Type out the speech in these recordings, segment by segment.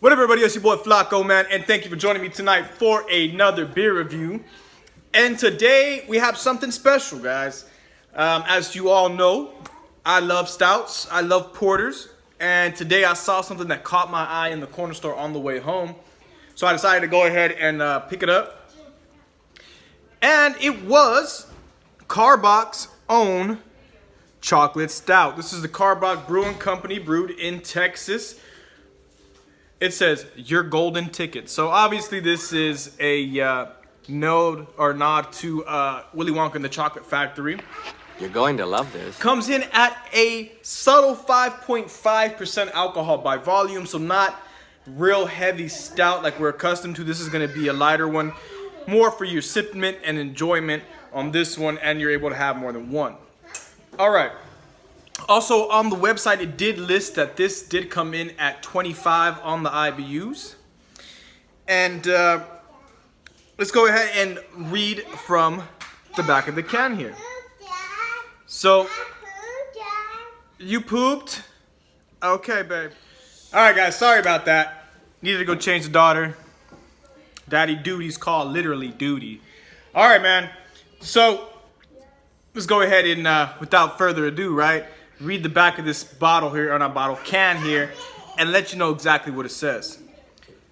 What up, everybody? It's your boy Flaco, man, and thank you for joining me tonight for another beer review. And today we have something special, guys. As you all know, I love stouts, I love porters, and today I saw something that caught my eye in the corner store on the way home. So I decided to go ahead and pick it up. And it was Karbach's own chocolate stout. This is the Karbach Brewing Company, brewed in Texas. It says your golden ticket. So obviously this is a nod to Willy Wonka and the Chocolate Factory. You're going to love this. Comes in at a subtle 5.5% alcohol by volume, so not real heavy stout like we're accustomed to. This is going to be a lighter one, more for your sipment and enjoyment on this one, and you're able to have more than one. All right. Also, on the website, it did list that this did come in at 25 on the IBUs. And let's go ahead and read from the back of the can here. So, you pooped? Okay, babe. All right, guys, sorry about that. Needed to go change the daughter. Daddy duty's called literally duty. All right, man. So, let's go ahead and, without further ado, right? Read the back of this bottle here, or not bottle, can here, and let you know exactly what it says.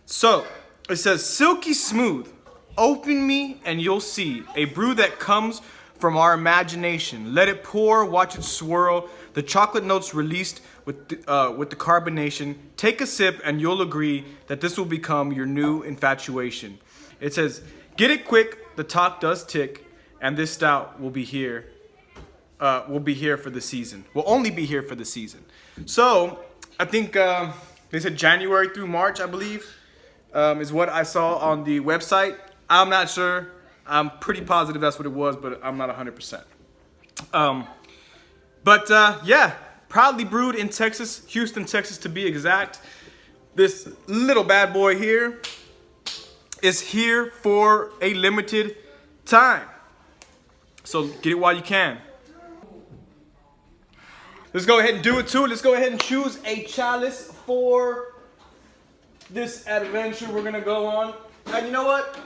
So, it says, silky smooth, open me and you'll see, a brew that comes from our imagination. Let it pour, watch it swirl, the chocolate notes released with the carbonation. Take a sip and you'll agree that this will become your new infatuation. It says, get it quick, the talk does tick, and this stout will be here. Will be here for the season. Will only be here for the season. So, I think they said January through March, I believe, is what I saw on the website. I'm not sure. I'm pretty positive that's what it was, but I'm not 100%. Yeah, proudly brewed in Texas, Houston, Texas to be exact. This little bad boy here is here for a limited time. So, get it while you can. Let's go ahead and do it too. Let's go ahead and choose a chalice for this adventure we're gonna go on. And you know what?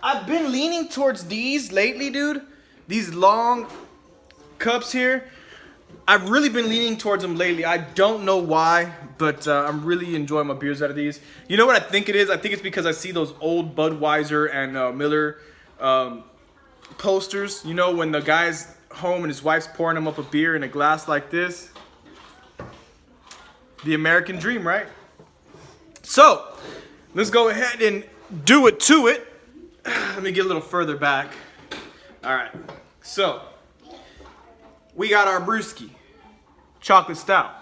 I've been leaning towards these lately, dude. These long cups here. I've really been leaning towards them lately. I don't know why, but I'm really enjoying my beers out of these. You know what I think it is? I think it's because I see those old Budweiser and Miller posters. You know, when the guy's home and his wife's pouring him up a beer in a glass like this. The American dream, right? So, let's go ahead and do it to it. Let me get a little further back. All right. So, we got our brewski, chocolate stout.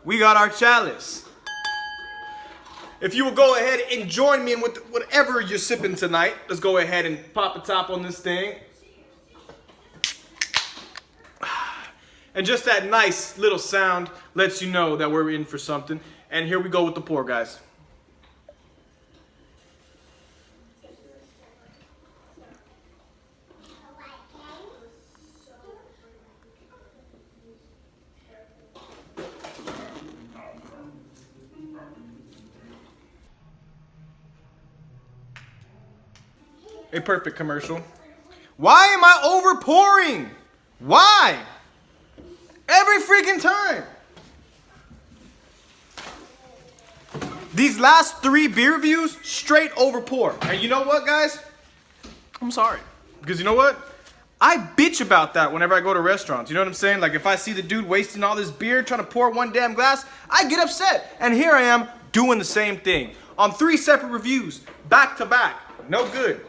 We got our chalice. If you will go ahead and join me in whatever you're sipping tonight, let's go ahead and pop a top on this thing. And just that nice little sound lets you know that we're in for something. And here we go with the pour, guys. A perfect commercial. Why am I over pouring? Why? Every freaking time. These last 3 beer reviews, straight over pour. And you know what, guys? I'm sorry. Because you know what? I bitch about that whenever I go to restaurants. You know what I'm saying? Like if I see the dude wasting all this beer trying to pour one damn glass, I get upset. And here I am doing the same thing. On 3 separate reviews, back to back. No good.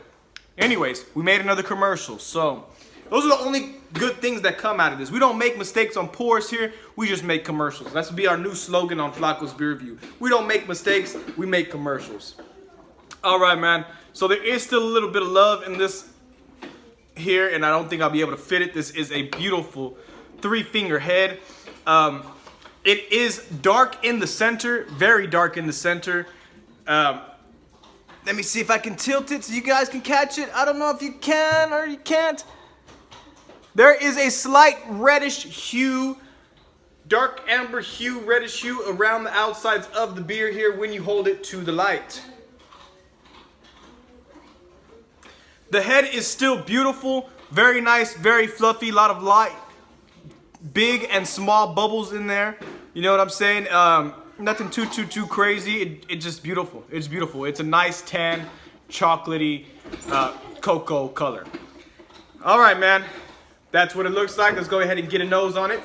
Anyways, we made another commercial. So, those are the only good things that come out of this. We don't make mistakes on pours here. We just make commercials. That's be our new slogan on Flacos Beer Review. We don't make mistakes. We make commercials. All right, man. So there is still a little bit of love in this here, and I don't think I'll be able to fit it. This is a beautiful 3-finger head. It is dark in the center, very dark in the center. Let me see if I can tilt it so you guys can catch it. I don't know if you can or you can't. There is a slight reddish hue dark amber hue, reddish hue around the outsides of the beer here when you hold it to the light. The head is still beautiful, very nice, very fluffy, a lot of light, big and small bubbles in there. You know what I'm saying? Nothing too crazy. It's just beautiful. It's beautiful. It's a nice tan, chocolatey, cocoa color. All right, man. That's what it looks like. Let's go ahead and get a nose on it.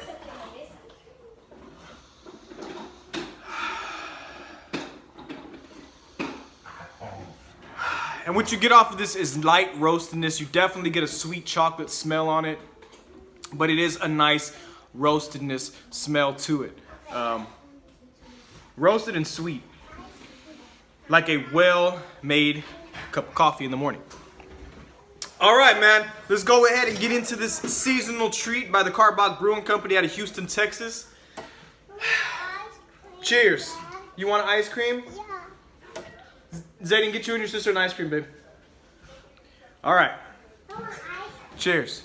And what you get off of this is light roastedness. You definitely get a sweet chocolate smell on it, but it is a nice roastedness smell to it. Roasted and sweet, like a well-made cup of coffee in the morning. All right, man, let's go ahead and get into this seasonal treat by the Karbach Brewing Company out of Houston, Texas. Cheers. You want ice cream? Yeah. Zayden, get you and your sister an ice cream, babe. All right. Cheers.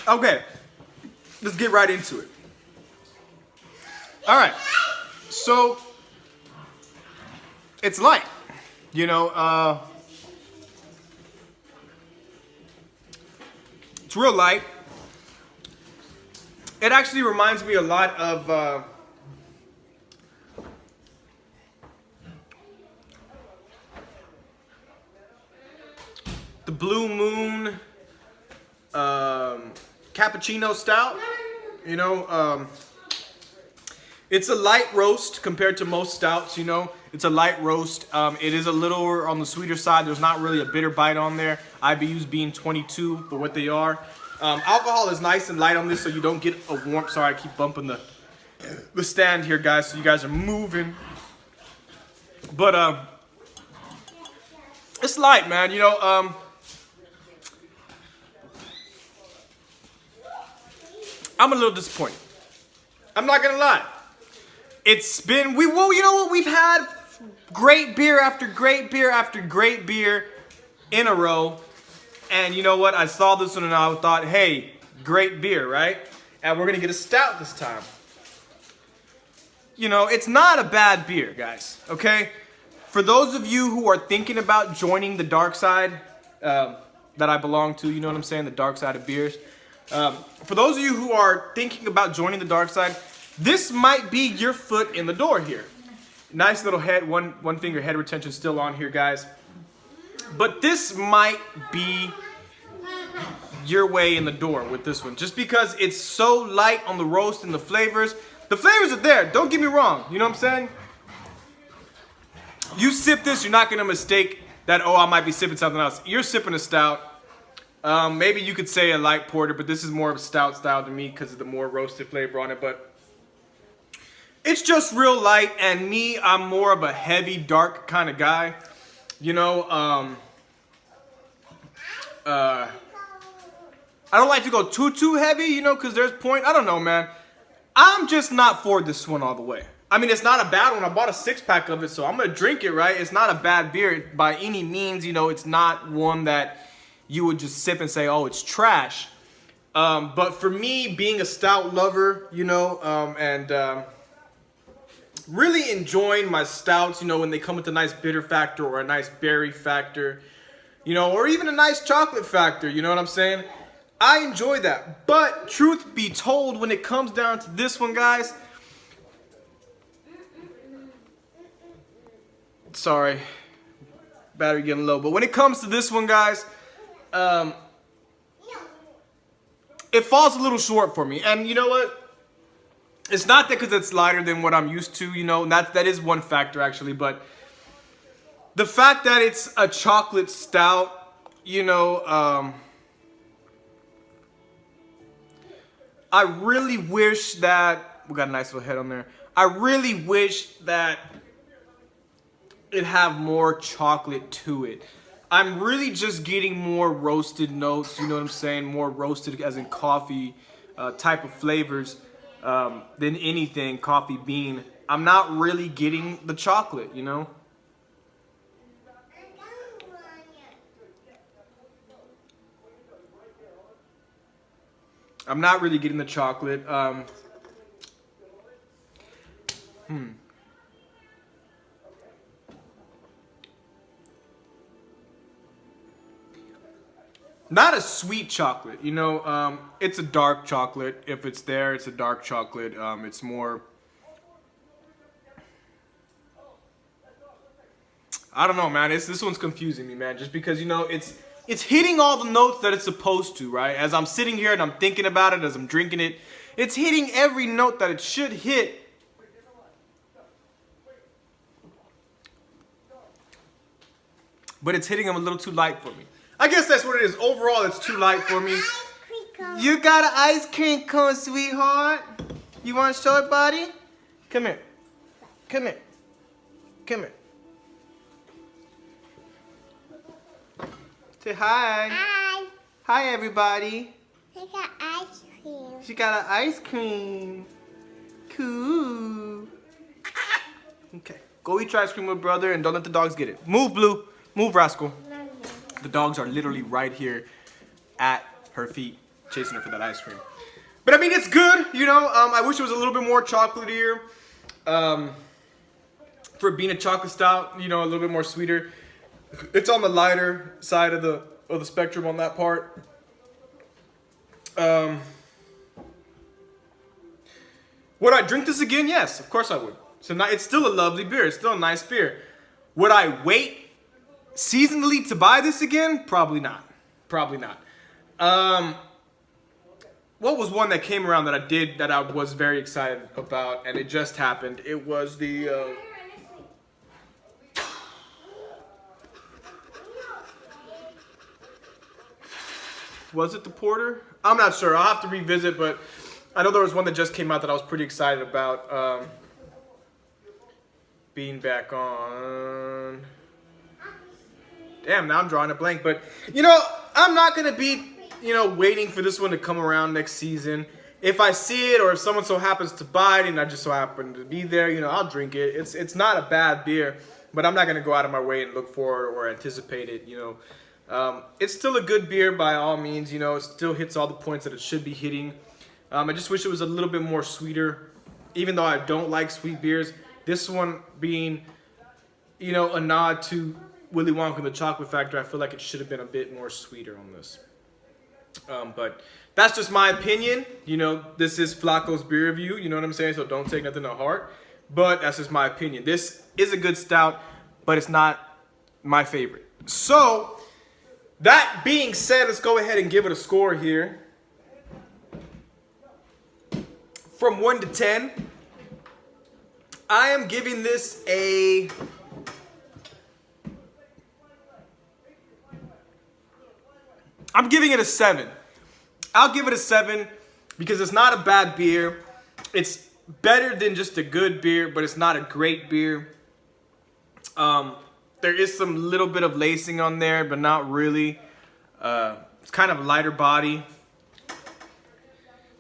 Okay, let's get right into it. All right, so it's light, you know, it's real light. It actually reminds me a lot of the Blue Moon cappuccino stout. You know, it's a light roast compared to most stouts. You know, it's a light roast. It is a little on the sweeter side. There's not really a bitter bite on there. IBUs being 22 for what they are. Alcohol is nice and light on this, so you don't get a warm. Sorry, I keep bumping the stand here, guys. So you guys are moving, but it's light, man. You know, I'm a little disappointed. I'm not gonna lie. It's been, well, you know what? We've had great beer after great beer after great beer in a row. And you know what? I saw this one and I thought, hey, great beer, right? And we're gonna get a stout this time. You know, it's not a bad beer, guys, okay? For those of you who are thinking about joining the dark side that I belong to, you know what I'm saying? The dark side of beers. For those of you who are thinking about joining the dark side, this might be your foot in the door here. Nice little head, one finger head retention still on here, guys. But this might be your way in the door with this one, just because it's so light on the roast and the flavors. The flavors are there, don't get me wrong, you know what I'm saying? You sip this, you're not gonna mistake that, oh, I might be sipping something else. You're sipping a stout. Maybe you could say a light porter, but this is more of a stout style to me because of the more roasted flavor on it. But it's just real light, and me, I'm more of a heavy, dark kind of guy. You know, I don't like to go too heavy, you know, because there's point. I don't know, man. I'm just not for this one all the way. I mean, it's not a bad one. I bought a 6-pack of it, so I'm going to drink it, right? It's not a bad beer by any means. You know, it's not one that you would just sip and say, oh, it's trash. But for me, being a stout lover, you know, and really enjoying my stouts, you know, when they come with a nice bitter factor or a nice berry factor, you know, or even a nice chocolate factor, you know what I'm saying? I enjoy that. But truth be told, when it comes down to this one, guys, sorry, battery getting low. But when it comes to this one, guys, it falls a little short for me. And you know what? It's not that because it's lighter than what I'm used to, you know, that is one factor actually, but the fact that it's a chocolate stout, you know, I really wish that, we got a nice little head on there. I really wish that it have more chocolate to it. I'm really just getting more roasted notes, you know what I'm saying? More roasted as in coffee type of flavors than anything, coffee bean. I'm not really getting the chocolate, you know? I'm not really getting the chocolate. Not a sweet chocolate, you know. It's a dark chocolate. If it's there, it's a dark chocolate. It's more. I don't know, man. This one's confusing me, man. Just because, you know, it's hitting all the notes that it's supposed to, right? As I'm sitting here and I'm thinking about it, as I'm drinking it, it's hitting every note that it should hit. But it's hitting them a little too light for me. I guess that's what it is. Overall, it's too light for me. You got an ice cream cone, sweetheart. You want to show it, buddy? Come here. Come here. Come here. Say hi. Hi. Hi, everybody. I got ice cream. She got an ice cream. Cool. Okay. Go eat your ice cream with brother and don't let the dogs get it. Move, Blue. Move, Rascal. The dogs are literally right here at her feet, chasing her for that ice cream. But I mean, it's good, you know. I wish it was a little bit more chocolatier. For being a chocolate stout, you know, a little bit more sweeter. It's on the lighter side of the spectrum on that part. Would I drink this again? Yes, of course I would. So now it's still a lovely beer. It's still a nice beer. Would I wait seasonally to buy this again? Probably not. Probably not. What was one that came around that I was very excited about, and it just happened? It was the was it the porter? I'm not sure. I'll have to revisit, but I know there was one that just came out that I was pretty excited about. Being back on. Damn, now I'm drawing a blank. But, you know, I'm not going to be, you know, waiting for this one to come around next season. If I see it or if someone so happens to buy it and I just so happen to be there, you know, I'll drink it. It's not a bad beer, but I'm not going to go out of my way and look for it or anticipate it, you know. It's still a good beer by all means, you know. It still hits all the points that it should be hitting. I just wish it was a little bit more sweeter. Even though I don't like sweet beers, this one being, you know, a nod to Willy Wonka and the Chocolate Factory, I feel like it should have been a bit more sweeter on this. But that's just my opinion. You know, this is Flacos beer review. You know what I'm saying? So don't take nothing to heart. But that's just my opinion. This is a good stout, but it's not my favorite. So that being said, let's go ahead and give it a score here. From 1 to 10, I am giving this a... I'm giving it a 7. I'll give it a 7 because it's not a bad beer. It's better than just a good beer, but it's not a great beer. There is some little bit of lacing on there, but not really. It's kind of a lighter body.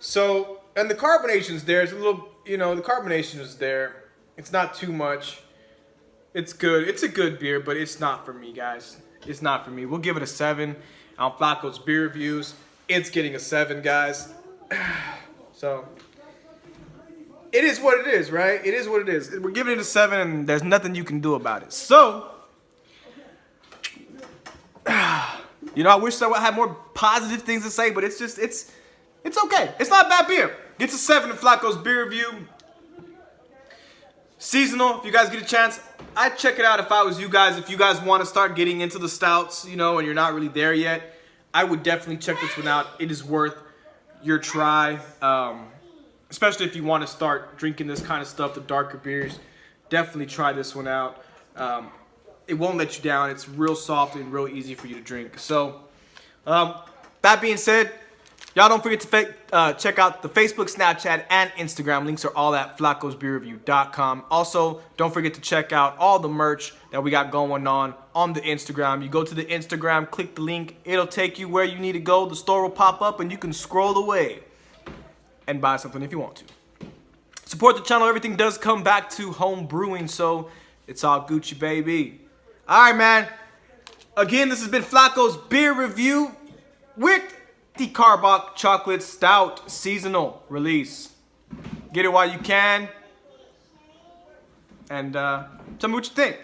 So, and the carbonation's there. It's a little, you know, the carbonation is there. It's not too much. It's good. It's a good beer, but it's not for me, guys. It's not for me. We'll give it a 7 on Flacos beer reviews. It's getting a 7, guys. So, it is what it is, right? It is what it is. We're giving it a 7, and there's nothing you can do about it. So, you know, I wish I had more positive things to say, but it's just, it's okay. It's not a bad beer. It's a 7 in Flacos beer review. Seasonal, if you guys get a chance, I'd check it out if I was you guys. If you guys want to start getting into the stouts, you know, and you're not really there yet, I would definitely check this one out. It is worth your try, especially if you want to start drinking this kind of stuff, the darker beers. Definitely try this one out. It won't let you down. It's real soft and real easy for you to drink. So, that being said, Y'all don't forget to check out the Facebook, Snapchat, and Instagram. Links are all at flacosbeerreview.com. Also, don't forget to check out all the merch that we got going on the Instagram. You go to the Instagram, click the link. It'll take you where you need to go. The store will pop up, and you can scroll away and buy something if you want to. Support the channel. Everything does come back to home brewing, so it's all Gucci, baby. All right, man. Again, this has been Flacos Beer Review with the Karbach Chocolate Stout seasonal release. Get it while you can. And tell me what you think.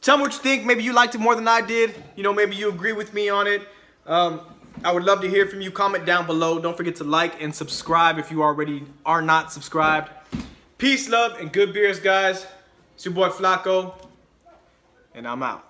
Tell me what you think. Maybe you liked it more than I did. You know, maybe you agree with me on it. I would love to hear from you. Comment down below. Don't forget to like and subscribe if you already are not subscribed. Peace, love, and good beers, guys. It's your boy Flaco, and I'm out.